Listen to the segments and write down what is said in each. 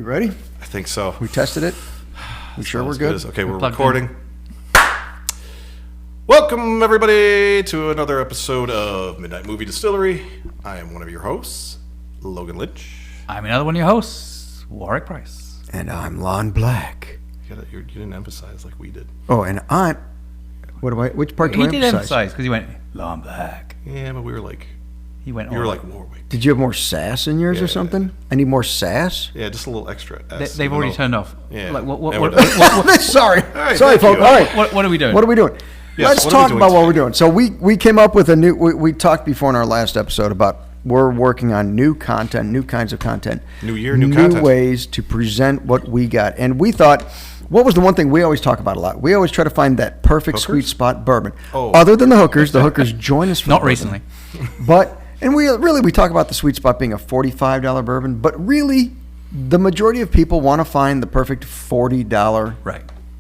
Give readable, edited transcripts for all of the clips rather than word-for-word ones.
We ready? I think so. We tested it. We sure we're good? Okay, we're recording. Welcome, everybody, to another episode of Midnight Movie Distillery. I am one of your hosts, Logan Lynch. I'm another one of your hosts, Warwick Price. And I'm Lon Black. You didn't emphasize like we did. Oh, and I'm... Which part do I emphasize? He did emphasize, because he went, Lon Black. Yeah, but we were like... You went. You were like Warwick. Did you have more sass in yours or something? I need more sass. Yeah, just a little extra. They've already turned off. Yeah. Like, Sorry, right, sorry, folks. All right. What are we doing? What are we doing? Yes, Let's talk about what we're doing. So we came up with a new. We talked before in our last episode about we're working on new content, new kinds of content, new year, new content, new ways to present what we got, and we thought. What was the one thing we always talk about a lot? We always try to find that perfect sweet spot bourbon. Oh. Other than the hookers join us for not recently, but. And we talk about the sweet spot being a $45 bourbon, but really, the majority of people want to find the perfect $40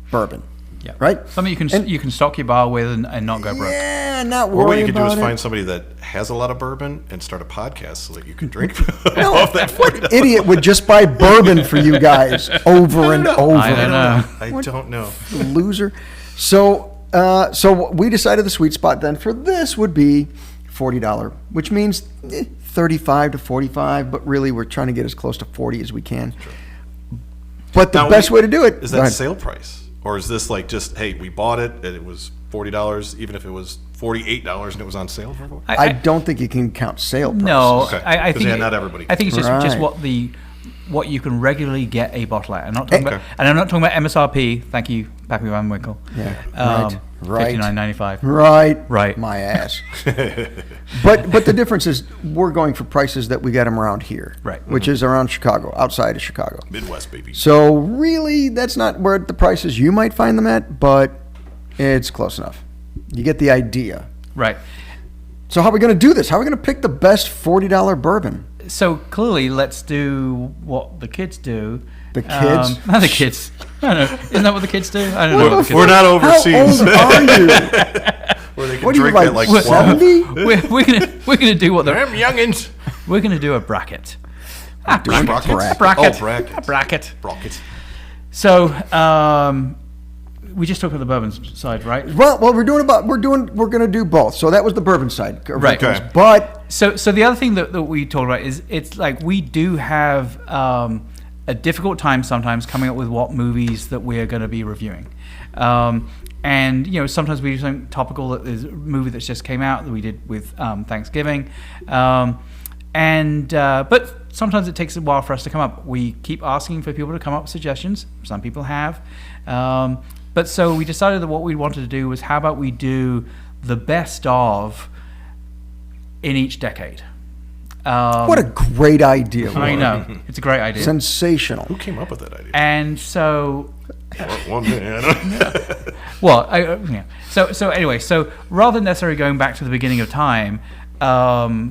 bourbon. Yeah. Right? Something you can stock your bar with and not go broke. Yeah, not worry about it. Or what you could do is find somebody that has a lot of bourbon and start a podcast so that you can drink off that $40. What idiot would just buy bourbon for you guys over and over? I don't know. I don't know. Loser. So we decided the sweet spot then for this would be $40, which means 35 to 45, but really we're trying to get as close to 40 as we can. Sure. But the best way to do it is that sale price, or is this like just hey, we bought it and it was $40, even if it was $48 and it was on sale for $40? I don't think you can count sale prices. No, okay. I think not everybody. I think it's just what you can regularly get a bottle at. I'm not talking about MSRP. Thank you, Pappy Van Winkle. Yeah, right. $59.95. Right. My ass. But the difference is we're going for prices that we got them around here, right? Which is around Chicago, outside of Chicago, Midwest, baby. So really, that's not where the prices you might find them at, but it's close enough. You get the idea, right? So how are we going to do this? How are we going to pick the best $40 bourbon? So clearly, let's do what the kids do. The kids? Not the kids. I don't know. Isn't that what the kids do? I don't know. We're not overseas. How old are you? Where they can drink at like 12? We're gonna do what the them youngins. We're gonna do a bracket. A bracket. So we just talked about the bourbon side, right? Well, we're gonna do both. So that was the bourbon side, right? Okay. But so the other thing that we talked about is it's like we do have a difficult time sometimes coming up with what movies that we are going to be reviewing, and sometimes we do something topical. That is a movie that's just came out that we did with Thanksgiving, but sometimes it takes a while for us to come up. We keep asking for people to come up with suggestions. Some people have. But so we decided that what we wanted to do was how about we do the best of in each decade. What a great idea. I know. It's a great idea. Sensational. Who came up with that idea? And so... One man. Well, So anyway, so rather than necessarily going back to the beginning of time...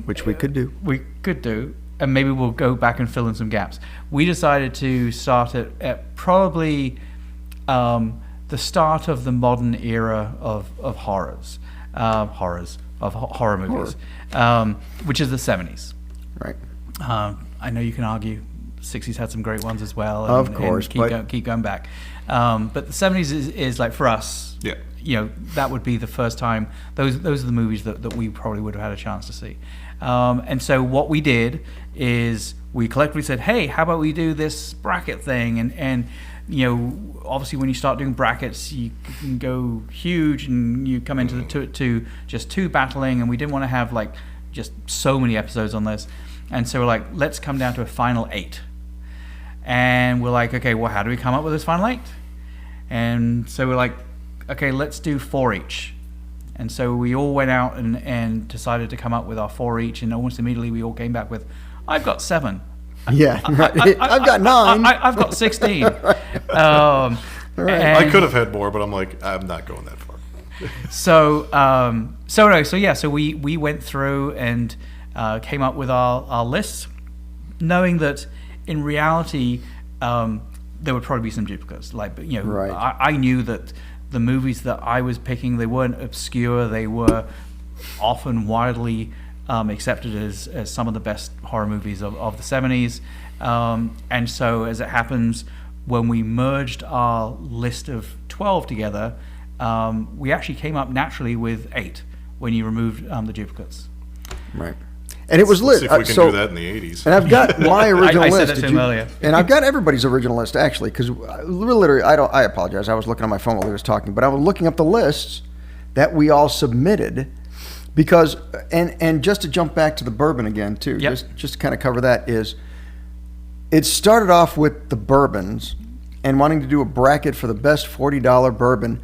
which we could do. We could do. And maybe we'll go back and fill in some gaps. We decided to start at probably... the start of the modern era of horror movies, which is the 70s. Right. I know you can argue 60s had some great ones as well. Of course, keep going back. But the 70s is like for us. Yeah. That would be the first time. Those are the movies that we probably would have had a chance to see. And so what we did is we collectively said, hey, how about we do this bracket thing and obviously when you start doing brackets, you can go huge and you come into to just two battling, and we didn't want to have like just so many episodes on this. And so we're like, let's come down to a final 8. And we're like, okay, well, how do we come up with this final 8? And so we're like, okay, let's do 4 each. And so we all went out and decided to come up with our 4 each, and almost immediately we all came back with, I've got 7. Yeah, I've got 9. I've got 16. Right. I could have had more, but I'm like, I'm not going that far. So we went through and came up with our lists, knowing that in reality there would probably be some duplicates. Like, right. I knew that the movies that I was picking, they weren't obscure. They were often widely accepted as some of the best horror movies of the 70s. And so, as it happens, when we merged our list of 12 together, we actually came up naturally with 8 when you removed the duplicates. Right. And it was Let's see lit. if we can do that in the 80s. And I've got my original I list. said that to him earlier. And I've got everybody's original list actually, because literally, I apologize. I was looking on my phone while he was talking, but I was looking up the lists that we all submitted, because and just to jump back to the bourbon again too, Yep. just to kind of cover that, is it started off with the bourbons and wanting to do a bracket for the best $40 bourbon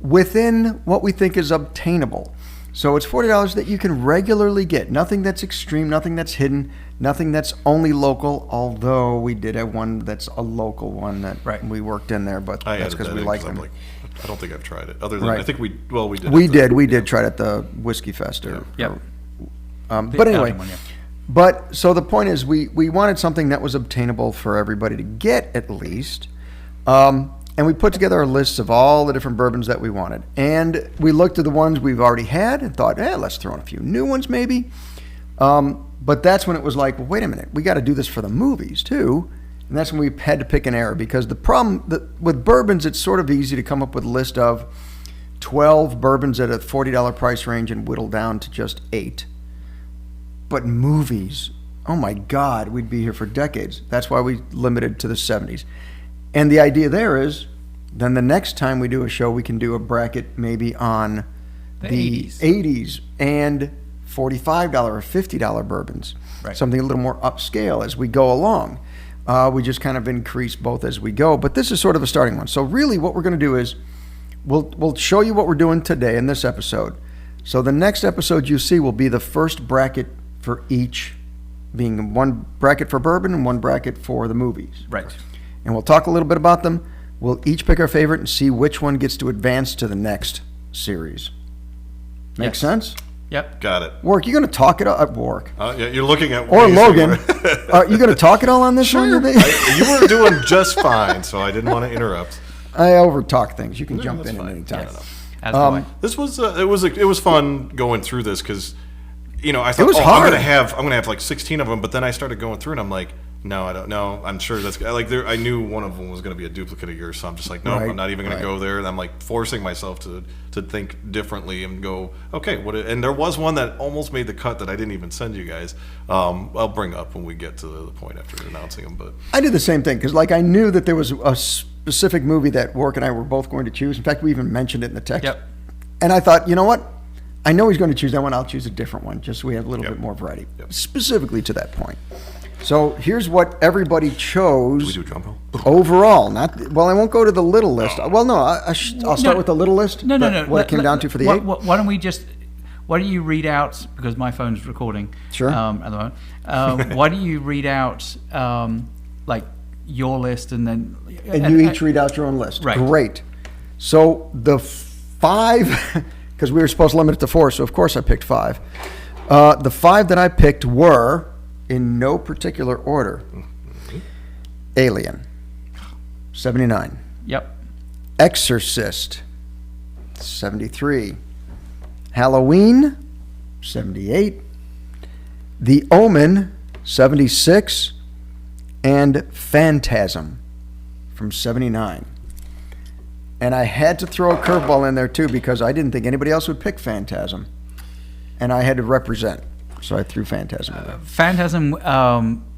within what we think is obtainable. So it's $40 that you can regularly get. Nothing that's extreme, nothing that's hidden, nothing that's only local, although we did have one that's a local one that Right. we worked in there, but I that's added because that we in like 'cause I'm them. like, I don't think I've tried it. Other than Right. I think we did. We did try it at the Whiskey Fest. Yep. But anyway, Belgian one, yeah. but so the point is we wanted something that was obtainable for everybody to get at least. And we put together a list of all the different bourbons that we wanted. And we looked at the ones we've already had and thought, let's throw in a few new ones maybe. But that's when it was like, well, wait a minute, we got to do this for the movies too. And that's when we had to pick an error, because the problem with bourbons, it's sort of easy to come up with a list of 12 bourbons at a $40 price range and whittle down to just 8. But movies, oh my God, we'd be here for decades. That's why we limited to the 70s. And the idea there is, then the next time we do a show, we can do a bracket maybe on the 80s and $45 or $50 bourbons. Right. Something a little more upscale as we go along. We just kind of increase both as we go. But this is sort of a starting one. So really what we're going to do is we'll show you what we're doing today in this episode. So the next episode you see will be the first bracket for each, being one bracket for bourbon and one bracket for the movies. Right. And we'll talk a little bit about them. We'll each pick our favorite and see which one gets to advance to the next series. Make Yes. sense? Yep. Got it. Work, you going to talk it up? Work. Yeah, you're looking at Or me, Logan. so Are you going to talk it all on this one? You think? you were doing just fine, so I didn't want to interrupt. I over-talk things. You can jump that's in at fine. any time. Yes. As do I. This was it was fun going through this, because I thought was I'm hard. gonna have like 16 of them, but then I started going through and I'm like, no, I don't know. I'm sure that's like I knew one of them was gonna be a duplicate of yours, so I'm just like, no, Right, I'm not even gonna right. go there. And I'm like forcing myself to think differently and go, okay, and there was one that almost made the cut that I didn't even send you guys. I'll bring up when we get to the point after announcing them, but I did the same thing, because I knew that there was a specific movie that Work and I were both going to choose. In fact, we even mentioned it in the text. Yep. And I thought, you know what? I know he's going to choose that one. I'll choose a different one, just so we have a little Yep. bit more variety, Yep. specifically to that point. So here's what everybody we chose do drum roll. overall. Well, I won't go to the little list. Well, no, I'll start No. with the little list. No. What it came down to for the 8. Why don't you read out, because my phone's recording. Sure. At the moment. Why don't you read out like your list and then And you each read out your own list. Right. Great. So the 5, because we were supposed to limit it to 4, so of course I picked 5. The 5 that I picked were, in no particular order, Alien, 79. Yep. Exorcist, 73. Halloween, 78. The Omen, 76. And Phantasm from 79. And I had to throw a curveball in there too, because I didn't think anybody else would pick Phantasm. And I had to represent. So I threw Phantasm in there. Phantasm.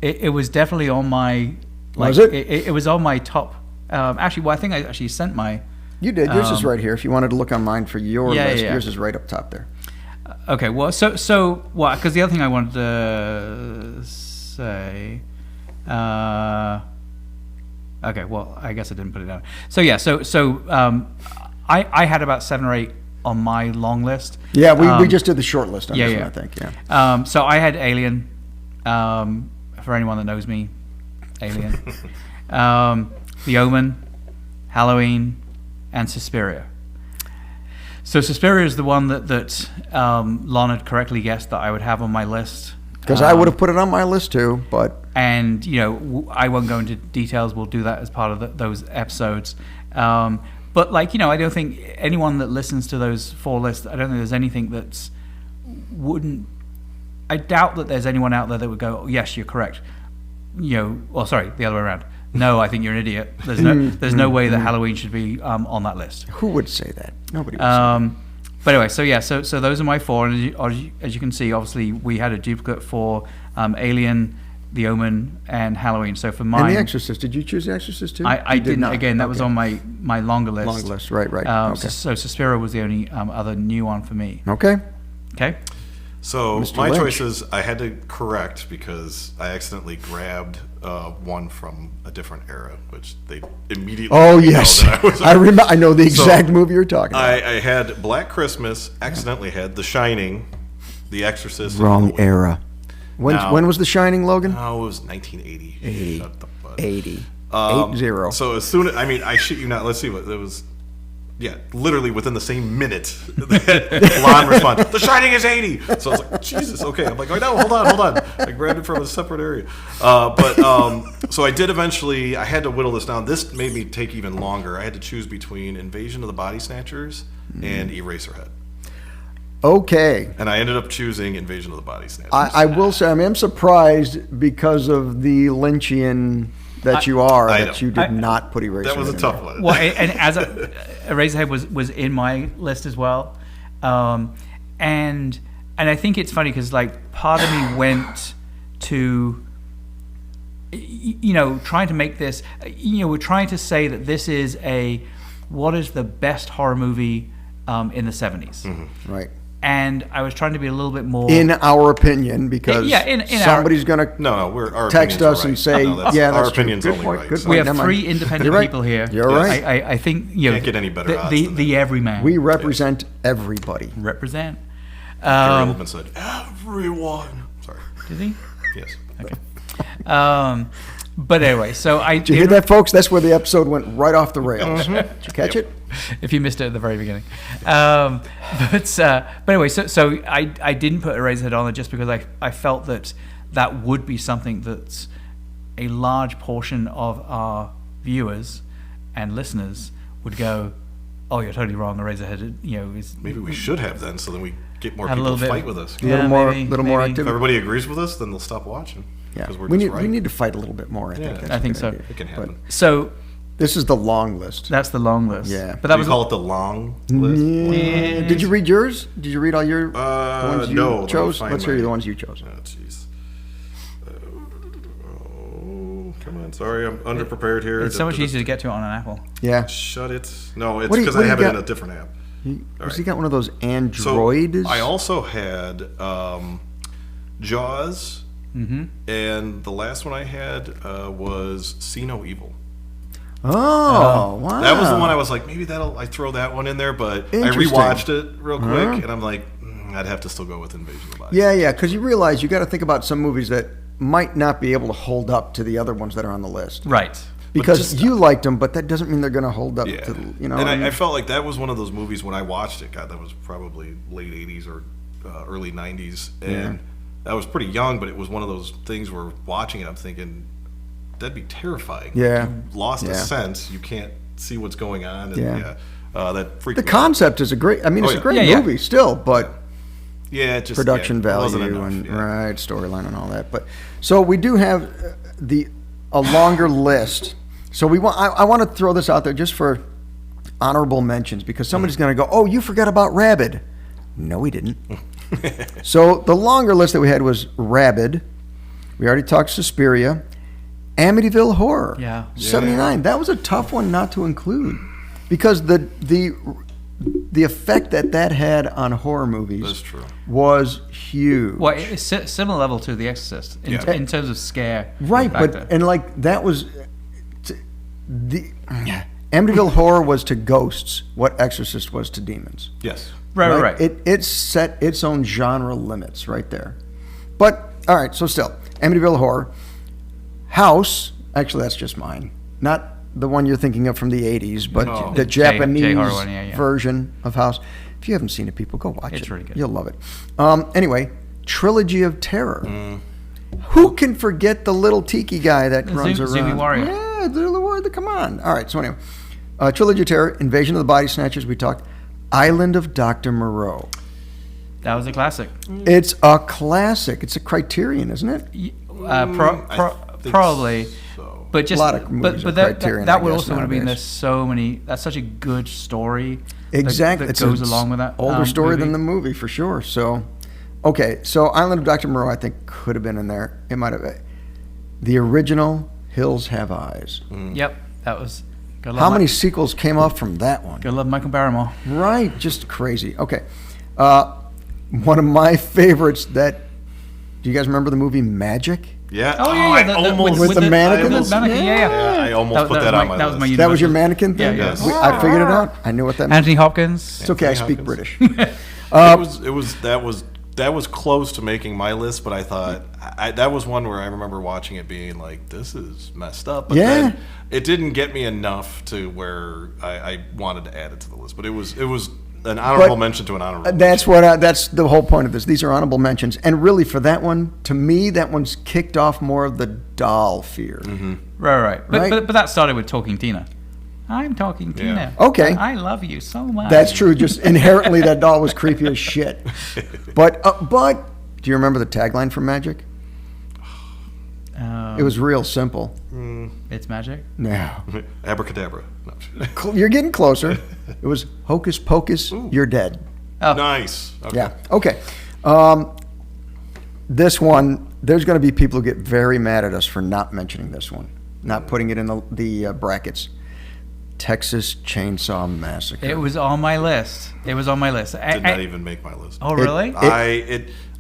It was definitely on my. Was it? It was on my top. Actually, well, I think I actually sent my. You did. Yours is right here. If you wanted to look on mine for your Yeah, list, yeah. yours is right up top there. Okay, well, so what? Because the other thing I wanted to say. Okay, well, I guess I didn't put it down. So yeah, I had about 7 or 8 on my long list. Yeah, we just did the short list on yeah, this yeah. one, I think. Yeah. So I had Alien. For anyone that knows me, Alien. The Omen, Halloween, and Suspiria. So Suspiria is the one that Lon had correctly guessed that I would have on my list. Because I would have put it on my list too, but And I won't go into details. We'll do that as part of those episodes. But I don't think anyone that listens to those 4 lists, I don't think there's anything that's wouldn't I doubt that there's anyone out there that would go, oh, yes, you're correct. Well, sorry, the other way around. No, I think you're an idiot. There's no way that Halloween should be on that list. Who would say that? Nobody would say that. But anyway, so those are my 4, and as you can see, obviously we had a duplicate for Alien, The Omen, and Halloween. So for mine, and The Exorcist. Did you choose The Exorcist too? I didn't. Not. Again, that was Okay. on my longer list. Long list, right. Okay. So Suspiria was the only other new one for me. Okay. Okay. So Mr. my Lynch. choices, I had to correct because I accidentally grabbed one from a different era, which they immediately. Oh know yes, that I was. I know the exact So, movie you're talking about. I had Black Christmas. Accidentally had The Shining, The Exorcist. and Wrong Halloween. era. When was The Shining, Logan? Oh, it was 1980. 80. Shut the fuck. 80. 80. So as soon as I shit you not. Let's see what it was. Yeah, literally within the same minute, Lon responds, "The Shining is 80." So I was like, Jesus, okay. I'm like, oh no, hold on. I grabbed it from a separate area. So I did eventually. I had to whittle this down. This made me take even longer. I had to choose between Invasion of the Body Snatchers and Eraserhead, Okay. and I ended up choosing Invasion of the Body Snatchers. I will say I am surprised because of the Lynchian that you are I that know. you did not put Eraserhead. that was a in tough there. one. Well, and as Eraserhead was in my list as well, and I think it's funny because like part of me went to trying to make this, we're trying to say that this is what is the best horror movie in the 70s, Right. and I was trying to be a little bit more In our opinion, because in somebody's going to No, our text opinions are us and right. say, No, that's, yeah, our that's true. opinion's Good only point, right. good so- we point. have Never 3 mind. independent You're right. people here. You're right. I think Can't get any better odds than the everyman. we represent everybody. represent. Gary Oldman said, "Everyone." Sorry. Did he? Yes. But anyway, so I Did you hear that, folks? That's where the episode went right off the rails. Did you catch it? if you missed it at the very beginning. But anyway, so I didn't put Eraserhead on it just because I felt that would be something that a large portion of our viewers and listeners would go, oh, you're totally wrong. Eraserhead, is Maybe we should have then, so then we get more Have a people to little bit- fight with us. A little more maybe. If activity. everybody agrees with us, then they'll stop watching. Yeah, Because we're we just need right. we need to fight a little bit more. I Yeah. think. That's I a think good so. idea. It can But happen. So this is the long list. that's the long list. Yeah. But that We was call it the long list. Yeah. Did you read yours? Did you read all your the ones you no, let me chose? find Let's hear my- the ones you chose. Oh, jeez. Come on. Sorry, I'm underprepared here. It's so much easier to get to it on an Apple. Yeah. Shut it. No, it's What do you- because what do I you have it in got? a different app. Has All he right. got one of those So Androids? I also had Jaws, Mm-hmm. and the last one I had was See No Evil. Oh, wow. That was the one I was like, maybe I throw that one in there, but I Interesting. rewatched it real quick, Uh-huh. and I'm like, I'd have to still go with Invasion of the Body. Yeah, because you realize you got to think about some movies that might not be able to hold up to the other ones that are on the list. Right. Because just- you liked them, but that doesn't mean they're going to hold up Yeah. to, And what I mean? I felt like that was one of those movies when I watched it. God, that was probably late 80s or early 90s. And I was pretty young, but it was one of those things where watching it, I'm thinking, that'd be terrifying. Yeah. You lost Yeah. a sense. You can't see what's going on. And Yeah. that freaked The me out. concept is a great, it's Oh, a yeah. great Yeah, yeah. movie still, but Yeah, it just, production yeah, it wasn't value enough, and yeah. right storyline and all that. But so we do have a longer list. So I want to throw this out there just for honorable mentions because somebody's going to go, "Oh, you forgot about Rabid." No, we didn't. So the longer list that we had was Rabid. We already talked Suspiria, Amityville Horror. Yeah. 79. That was a tough one not to include because the effect that had on horror movies That's true. was huge. Well, it's similar level to The Exorcist in, Yeah. in terms of scare. Right, factor. and like that was the Amityville Horror was to ghosts what Exorcist was to demons. Yes. right. It set its own genre limits right there. But all right, so still Amityville Horror, House. Actually, that's just mine, not the one you're thinking of from the '80s, but No. the Japanese J-horror one, yeah. version of House. If you haven't seen it, people, go watch it. It's really good. You'll love it. Anyway, Trilogy of Terror. Mm. Who can forget the little tiki guy that runs around? Zoomy Warrior. Yeah, the little warrior. Come on. All right. So anyway, Trilogy of Terror, Invasion of the Body Snatchers. We talked. Island of Dr. Moreau. That was a classic. It's a classic. It's a Criterion, isn't it? I think Probably. so. But just A lot of movies but are that Criterion, that I would guess, also would have been nowadays. there's so many. That's such a good story. Exactly. That goes along with that. Older story movie. than the movie, for sure. So, okay. So Island of Dr. Moreau, I think, could have been in there. It might have been. The original Hills Have Eyes. Yep, that was. Gotta love How many Mi- sequels came off from that one? Gotta love Michael Barrymore. Right, just crazy. Okay, one of my favorites. That do you guys remember the movie Magic? Yeah. Oh yeah, I yeah. almost With the mannequin? With the mannequin, yeah. Yeah, I almost put that on my That was my list. That was your universal- mannequin thing. Yeah, yes. I figured it out. I knew what that meant. Anthony Hopkins. It's okay. I Anthony speak Hopkins. British. That was close to making my list, but I thought that was one where I remember watching it being like, this is messed up. But Yeah. then it didn't get me enough to where I wanted to add it to the list. But it was an honorable mention to an honorable mention. That's the whole point of this. These are honorable mentions, and really for that one, to me, that one's kicked off more of the doll fear. Right. But, Right. but that started with Talking Tina. I'm Talking Tina. Okay. I love you so much. That's true. Just inherently, that doll was creepy as shit. But do you remember the tagline for Magic? It was real simple. It's magic. No, Abracadabra. No. you're getting closer. It was Hocus Pocus. You're dead. Oh, Nice. Okay. Yeah. Okay. This one, there's going to be people who get very mad at us for not mentioning this one, not putting it in the brackets. Texas Chainsaw Massacre. it was on my list. It was on my list. Did not even make my list. Oh, really?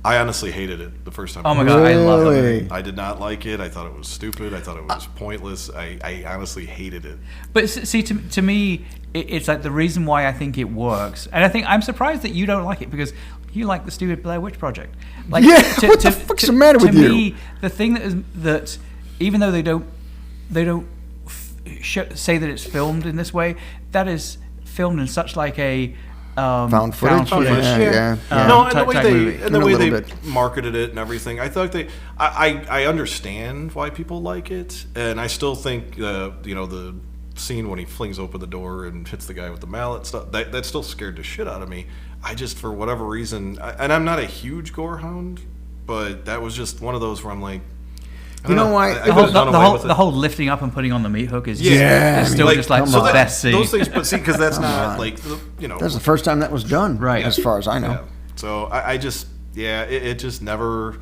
I honestly hated it the first time. Oh my God, I love Really? it. I did not like it. I thought it was stupid. I thought it was pointless. I honestly hated it. But see, to me, it's like the reason why I think it works, and I think I'm surprised that you don't like it because you like the stupid Blair Witch Project. Like, Yeah, what the fuck's the matter with to you? me, the thing that even though they don't say that it's filmed in this way, that is filmed in such like a Found footage? Yeah. No, and type movie. the In a way little they bit. marketed it and everything. I thought I understand why people like it, and I still think the scene when he flings open the door and hits the guy with the mallet stuff that still scared the shit out of me. I just, for whatever reason, and I'm not a huge gore hound, but that was just one of those where I'm like, I You don't know why? I could've done away with it. the whole lifting up and putting on the meat hook is Yeah, is still I mean, just like come the on. best scene. Those things, but see, because that's Come not on. like That's the first time that was done, Right. as far as I know. Yeah. So I just, it just never.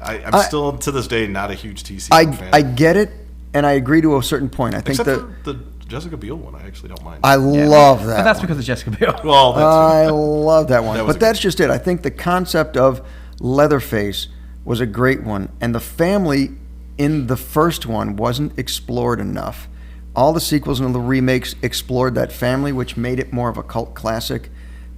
I'm still to this day not a huge TCM fan. I get it, and I agree to a certain point. I think Except that for the Jessica Biel one, I actually don't mind. I love that. But that's one. because of Jessica Biel. well, that's I love that one. That was But a that's good- just it. I think the concept of Leatherface was a great one, and the family in the first one wasn't explored enough. All the sequels and the remakes explored that family, which made it more of a cult classic.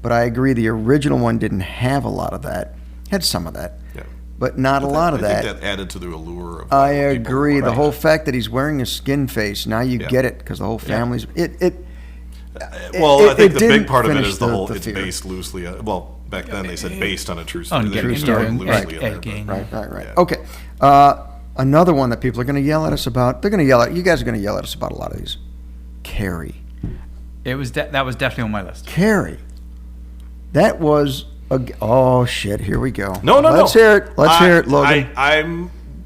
But I agree, the original one didn't have a lot of that. Had some of that, yeah. but not a lot of I that. think that added to the allure of. I what people agree. The like. whole fact that he's wearing a skin face, now you Yeah. get it, because the whole family's Well, it- I think it the didn't big part of it finish is the whole. the It's fear. based loosely. Well, back then they said based on a true On story. They True used story. loosely Right. in there, Ed Gein. but- Right. Yeah. Okay. Another one that people are going to yell at us about. They're going to yell at you guys are going to yell at us about a lot of these. Carrie. It was that was definitely on my list. Carrie. That was oh shit. Here we go. No. Let's hear it. Let's hear it, Logan. I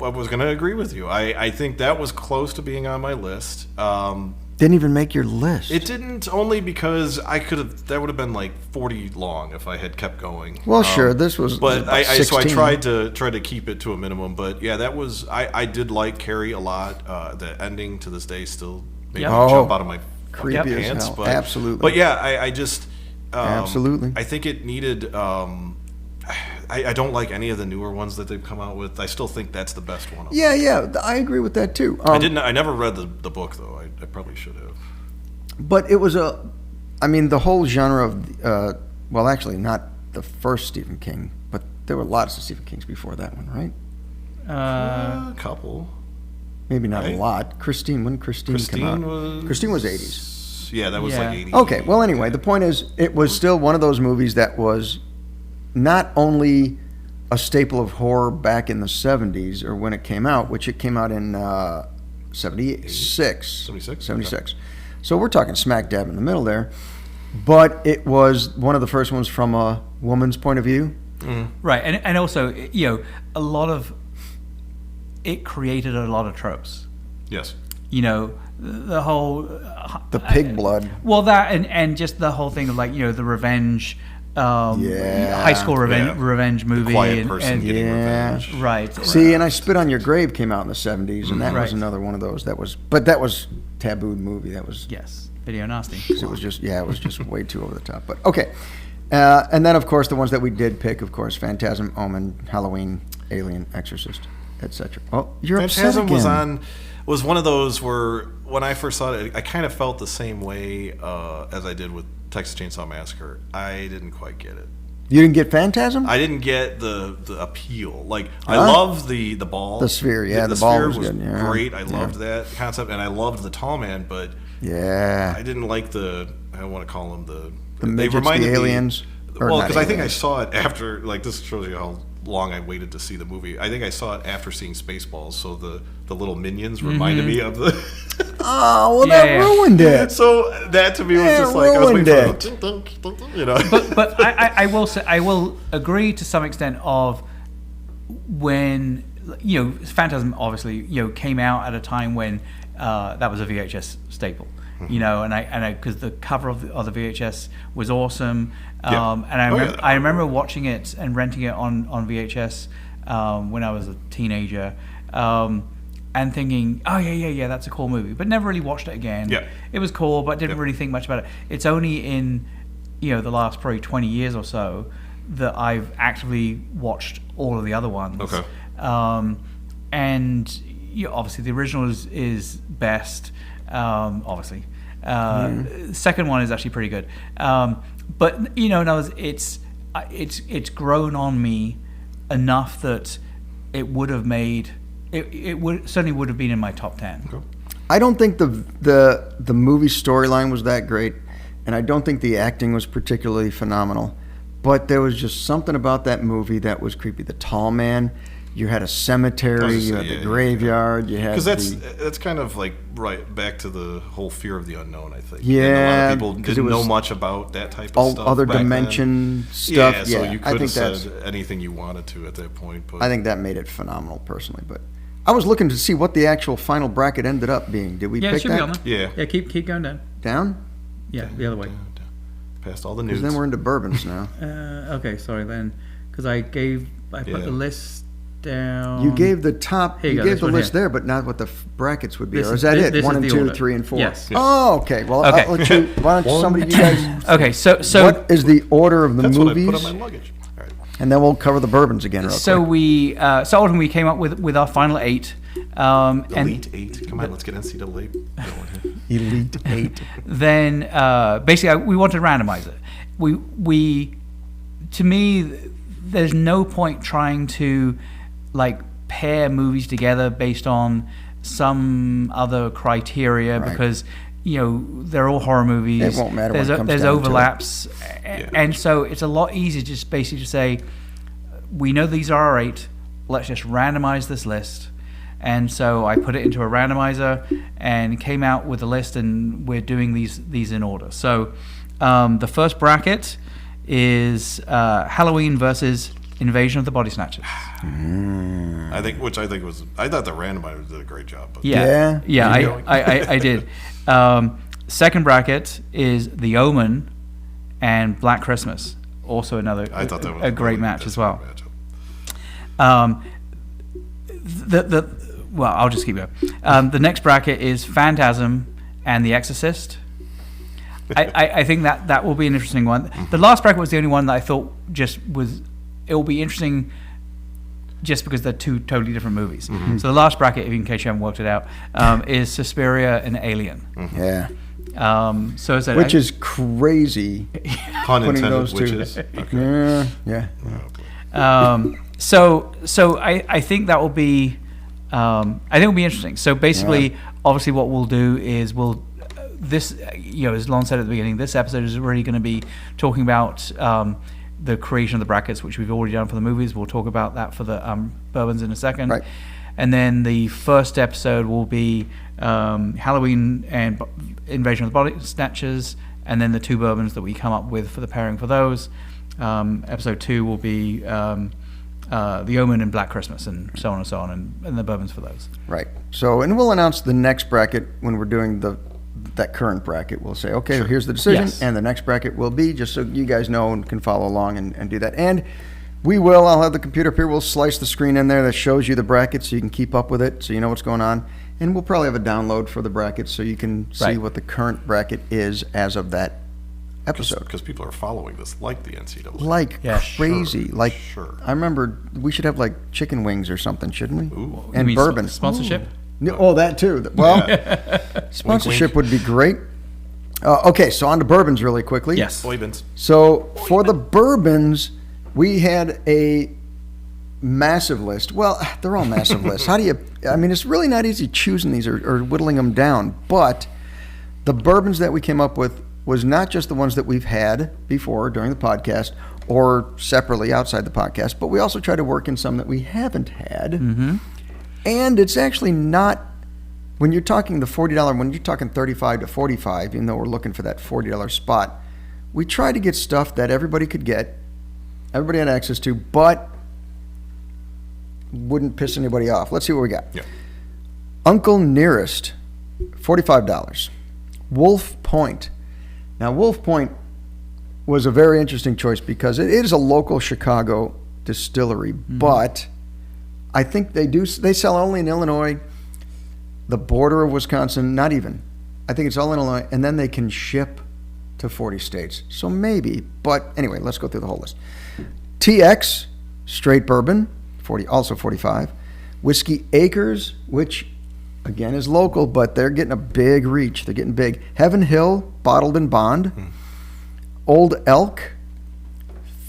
was going to agree with you. I think that was close to being on my list. Didn't even make your list. It didn't, only because I could have. That would have been like 40 long if I had kept going. Well, sure, this was But about I 16. tried to keep it to a minimum. But yeah, that was. I did like Carrie a lot. The ending to this day still made Yep. me Oh, jump out of my creepy fucking as pants. hell. But Absolutely. But yeah, I just Absolutely. I think it needed. I don't like any of the newer ones that they've come out with. I still think that's the best one. Of them. Yeah, I agree with that too. I didn't. I never read the book though. I probably should have. But it was the whole genre of, well, actually, not the first Stephen King, but there were lots of Stephen Kings before that one, right? A couple. Maybe not a Right. lot. Christine, when Christine came out? Christine was 80s. Yeah, that was Yeah. like 80s. Okay, well, anyway, the point is, it was still one of those movies that was not only a staple of horror back in the 70s, or when it came out, which it came out in 76. 76? 76. So we're talking smack dab in the middle there. But it was one of the first ones from a woman's point of view. Right, and also, a lot of it created a lot of tropes. Yes. The whole The pig blood. Well, that and just the whole thing of like the revenge, high school revenge movie, Quiet person getting revenge. right. See, and I Spit on Your Grave came out in the 70s, and that was Right. another one of those that was tabooed movie. That was Yes, video nasty. 'cause it was just way too over the top. But okay, and then of course the ones that we did pick, of course, Phantasm, Omen, Halloween, Alien, Exorcist, etc. Oh, you're Phantasm upset again. was one of those where when I first saw it, I kind of felt the same way as I did with Texas Chainsaw Massacre. I didn't quite get it. You didn't get Phantasm? I didn't get the appeal. Like I loved the ball, The sphere, yeah, The the ball sphere was good, yeah. great. I loved that concept, and I loved the tall man, but Yeah. I didn't like I don't want to call them The they midgets, reminded the me- aliens. Or Well, not because I think I aliens. saw it after. Like this shows you how long I waited to see the movie. I think I saw it after seeing Spaceballs, so the little minions reminded me of the. Oh, well, Yeah, that yeah. ruined it. So that to me was Yeah, just like I was waiting ruined for it. But I will say I will agree to some extent of when Phantasm obviously came out at a time when that was a VHS staple. And I because the cover of the VHS was awesome, Yeah. and I remember watching it and renting it on VHS when I was a teenager, and thinking, oh yeah, that's a cool movie, but never really watched it again. Yeah. It was cool, but didn't really think much about it. It's only in the last probably 20 years or so that I've actively watched all of the other ones. Okay. And obviously the original is best. Obviously, second one is actually pretty good. But in other words, it's grown on me enough that it would have made it would certainly would have been in my top 10. Okay. I don't think the movie storyline was that great, and I don't think the acting was particularly phenomenal. But there was just something about that movie that was creepy. The tall man, you had a cemetery, you had the graveyard, you had Because that's kind of like right back to the whole fear of the unknown. I think. Yeah, and a lot of people 'cause didn't it know was much about that type of all stuff. other back then. dimension stuff. Yeah, so you I could think have that's. said anything you wanted to at that point. But I think that made it phenomenal, personally. But I was looking to see what the actual final bracket ended up being. Did we Yeah, it pick should be on that there. Yeah. Yeah, keep going down. down? Yeah, the other way. past all the Because nudes. then we're into bourbons now. Okay, sorry then, because I put Yeah. the list down. You gave the top. Here you You go, gave this the one list here. there, but not what the brackets would be. This Or is is- that this- it? this 1 is and the 2, order. 3 and 4. Yes. Oh, okay. Well, Okay. I'll let you. Why don't somebody you guys? Okay, so What is the order of the That's movies? what I put on my luggage. All right. And then we'll cover the bourbons again real so quick. we ultimately we came up with our final 8. And Elite 8. Come on, let's get NCAA going here. Elite 8. then basically we wanted to randomize it. We to me there's no point trying to like pair movies together based on some other criteria Right. because they're all horror movies. It won't matter when There's it comes there's down to it. overlaps, and so it's a lot easier just basically to say we know these are our 8. Let's just randomize this list. And so I put it into a randomizer and came out with a list, and we're doing these in order. So the first bracket is Halloween versus Invasion of the Body Snatchers. I thought the randomizer did a great job. But Yeah? I did. Second bracket is The Omen and Black Christmas. Also another I thought that was a great really- match that's as a well. good matchup. Well, I'll just keep going. The next bracket is Phantasm and The Exorcist. I think that will be an interesting one. The last bracket was the only one that I thought it will be interesting just because they're two totally different movies. So the last bracket, in case you haven't worked it out, is Suspiria and Alien. Yeah. So I said, Which is crazy. Pun Putting intended, those which two. is okay. Yeah. So I think that will be it'll be interesting. So basically, obviously, what we'll do is as Lon said at the beginning, this episode is really going to be talking about the creation of the brackets, which we've already done for the movies. We'll talk about that for the bourbons in a second. Right. And then the first episode will be Halloween and Invasion of the Body Snatchers, and then the 2 bourbons that we come up with for the pairing for those. Episode 2 will be The Omen and Black Christmas, and so on and so on, and the bourbons for those. Right. So, and we'll announce the next bracket when we're doing that current bracket. We'll say, okay, here's the decision, Yes. and the next bracket will be, just so you guys know and can follow along and do that. And I'll have the computer up here. We'll slice the screen in there that shows you the bracket so you can keep up with it, so you know what's going on. And we'll probably have a download for the bracket so you can see Right. what the current bracket is as of that episode. Because people are following this like the NCAA. Like Yeah, crazy. sure, Like, sure. I remember we should have like chicken wings or something, shouldn't we? Ooh. You And mean bourbon. sponsorship. No, oh, that too. Well, sponsorship would be great. Okay, so on to bourbons really quickly. Yes. Boybins. So for the bourbons, we had a massive list. Well, they're all massive lists. How do you? I mean, it's really not easy choosing these or whittling them down. But the bourbons that we came up with was not just the ones that we've had before during the podcast or separately outside the podcast, but we also tried to work in some that we haven't had. Mm-hmm. And it's actually not, when you're talking the $40, when you're talking 35 to 45, even though we're looking for that $40 spot, we tried to get stuff that everybody could get, everybody had access to, but wouldn't piss anybody off. Let's see what we got. Yeah. Uncle Nearest, $45. Wolf Point. Now, Wolf Point was a very interesting choice because it is a local Chicago distillery, but I think they sell only in Illinois, the border of Wisconsin, not even. I think it's all in Illinois, and then they can ship to 40 states. So maybe, but anyway, let's go through the whole list. TX, straight bourbon, also 45. Whiskey Acres, which again is local, but they're getting a big reach. They're getting big. Heaven Hill, bottled in bond. Old Elk,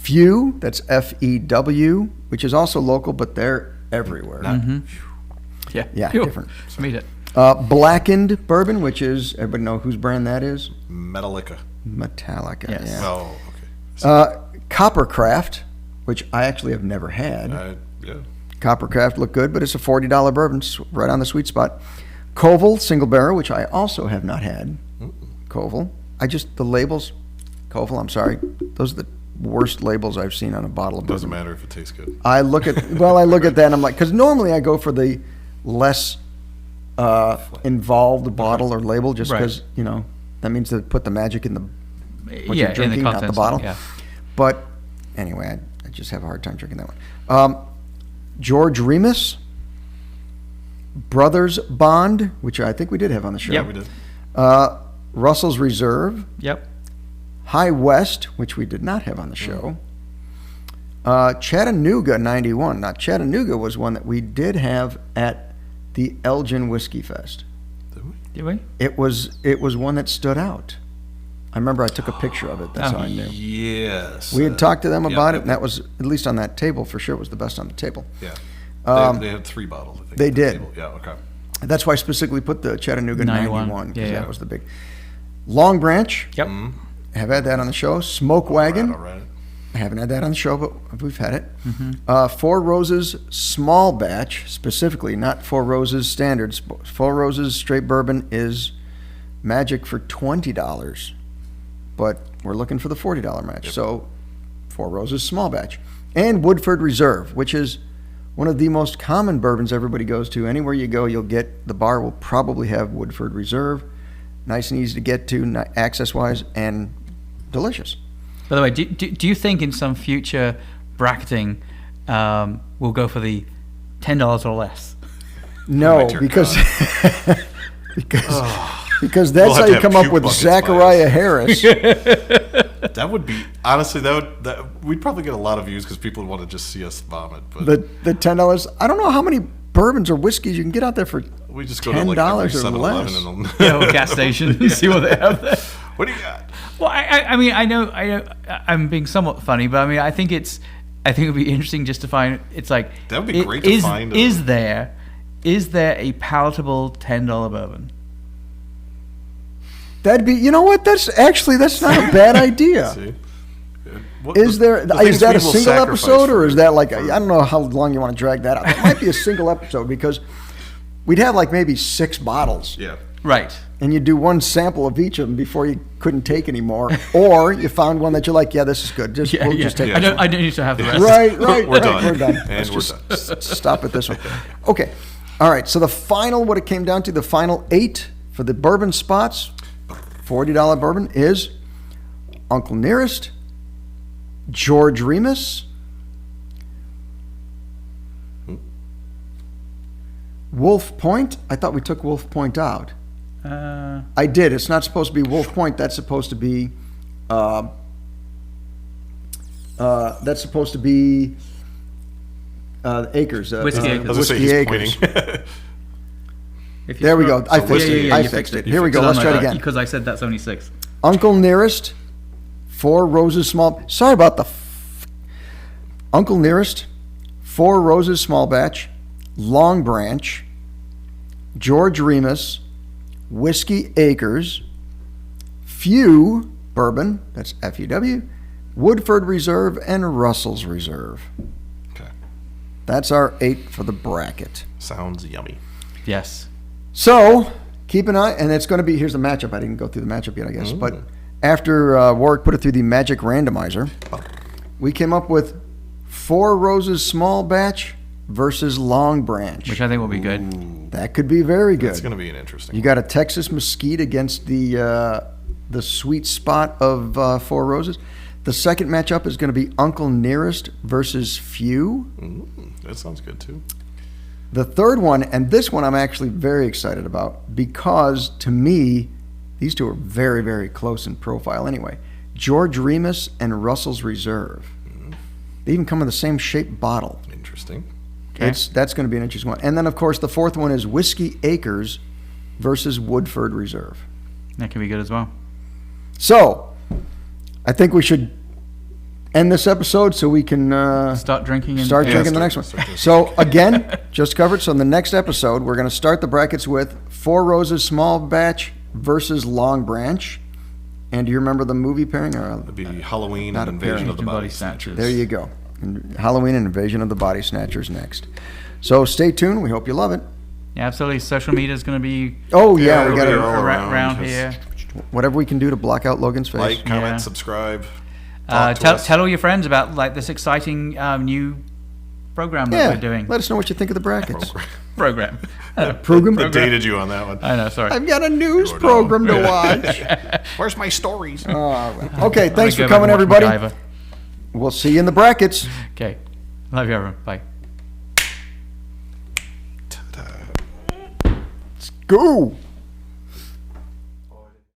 Few, that's Few, which is also local, but they're everywhere. Yeah. Yeah, Phew. different. Just made it. Blackened bourbon, which is, everybody know whose brand that is? Metallica. Metallica, Yes. yeah. Oh, okay. Coppercraft, which I actually have never had. Yeah. Coppercraft looked good, but it's a $40 bourbon, right on the sweet spot. Koval, single barrel, which I also have not had. Koval. The labels, Koval, I'm sorry. Those are the worst labels I've seen on a bottle of Doesn't bourbon. matter if it tastes good. I look at that and I'm like, because normally I go for the less involved bottle or label just Right. because, that means to put the magic in the what Yeah, you're drinking, in the not the contents, bottle. yeah. But anyway, I just have a hard time drinking that one. George Remus, Brothers Bond, which I think we did have on the show. Yep. We did. Russell's Reserve, Yep. High West, which we did not have on the show. Chattanooga 91. Now, Chattanooga was one that we did have at the Elgin Whiskey Fest. Did we? Did we? It was one that stood out. I remember I took a picture of it. That's how I knew. Yes. We had talked to them yeah, about it, yeah. and that was, at least on that table, for sure, was the best on the table. Yeah. They had 3 bottles, I think. they at the did. table. Yeah, okay. That's why I specifically put the Chattanooga 91, 91. because Yeah, yeah. that was the big. Long Branch, Yep. have had that on the show. Smoke Wagon, All right. I haven't had that on the show, but we've had it. Four Roses Small Batch, specifically, not Four Roses Standard. Four Roses Straight Bourbon is magic for $20, but we're looking for the $40 match. Yep. So Four Roses Small Batch. And Woodford Reserve, which is one of the most common bourbons everybody goes to. Anywhere you go, the bar will probably have Woodford Reserve. Nice and easy to get to, access-wise, and delicious. By the way, do you think in some future bracketing we'll go for the $10 or less? No, Oh, dear because God. because that's We'll have how to you have come up puke with buckets by Zachariah us. Harris. That would be, honestly, we'd probably get a lot of views because people would want to just see us vomit. But the $10. I don't know how many bourbons or whiskeys you can get out there for we just go to like $10 every or 7-Eleven less. and Yeah, gas station and see what they have there. what do you got? Well, I mean, I know, I'm being somewhat funny, but I mean, I think it would be interesting just to find. It's like That would be great to find. Is there a palatable $10 bourbon? That'd be, you know what? That's not a bad idea. See? Is The that things a we will single sacrifice episode, or for- is that like I don't know how long you want to drag that out? That might be a single episode because we'd have like maybe 6 bottles. Yeah. Right. and you do one sample of each of them before you couldn't take anymore, or you found one that you're like, yeah, this is good. Just we'll just take Yeah. this one. I don't need to have the rest. Right. We're done. We're done. And Let's we're just done. stop at this one. Okay. All right. So the final, what it came down to, the final 8 for the bourbon spots, $40 bourbon is Uncle Nearest, George Remus, Wolf Point. I thought we took Wolf Point out. I did. It's not supposed to be Wolf Point. That's supposed to be. That's supposed to be Acres. Whiskey Acres. I was gonna say Whiskey he's Acres. pointing. There we go. I fixed whiskey- it. I you fixed fixed it. it. Here we go. Let's try it again. Because I said that's only 6. Uncle Nearest, Four Roses Small. Sorry about the. Uncle Nearest, Four Roses Small Batch, Long Branch, George Remus, Whiskey Acres, Few Bourbon. That's FUW. Woodford Reserve and Russell's Reserve. Okay. That's our 8 for the bracket. Sounds yummy. Yes. So keep an eye, and it's going to be. Here's the matchup. I didn't go through the matchup yet, I guess. But after Warwick put it through the Magic Randomizer, we came up with Four Roses Small Batch versus Long Branch. Which I think will be good. That could be very good. It's going to be an interesting. You got a Texas Mesquite against the sweet spot of Four Roses. The second matchup is going to be Uncle Nearest versus Few. That sounds good too. The third one, and this one I'm actually very excited about because to me, these two are very, very close in profile anyway. George Remus and Russell's Reserve. They even come in the same shaped bottle. Interesting. Okay. That's going to be an interesting one. And then, of course, the fourth one is Whiskey Acres versus Woodford Reserve. That could be good as well. So, I think we should end this episode so we can Start drinking and start drinking the start- next one. start drinking. So, again, just covered. So, in the next episode, we're going to start the brackets with Four Roses Small Batch versus Long Branch. And do you remember the movie pairing? It'd be Halloween Not and a Invasion of the Body Body Snatchers. Snatchers. There you go. And Halloween and Invasion of the Body Snatchers next. So, stay tuned. We hope you love it. Yeah, absolutely. Social media is going to be Oh, yeah, we it'll got be to all around just here. whatever we can do to block out Logan's face. Like, comment, Yeah. subscribe. Talk to Tell, us. tell all your friends about like this exciting new program that Yeah, we're doing. let us know what you think of the brackets. Program. Program. I dated you on that one. I know. Sorry. I've got a news Go down. program to watch. Where's my stories? Okay, thanks I'm gonna for go back coming, and watch everybody. MacGyver. We'll see you in the brackets. Okay. Love you, everyone. Bye. Go.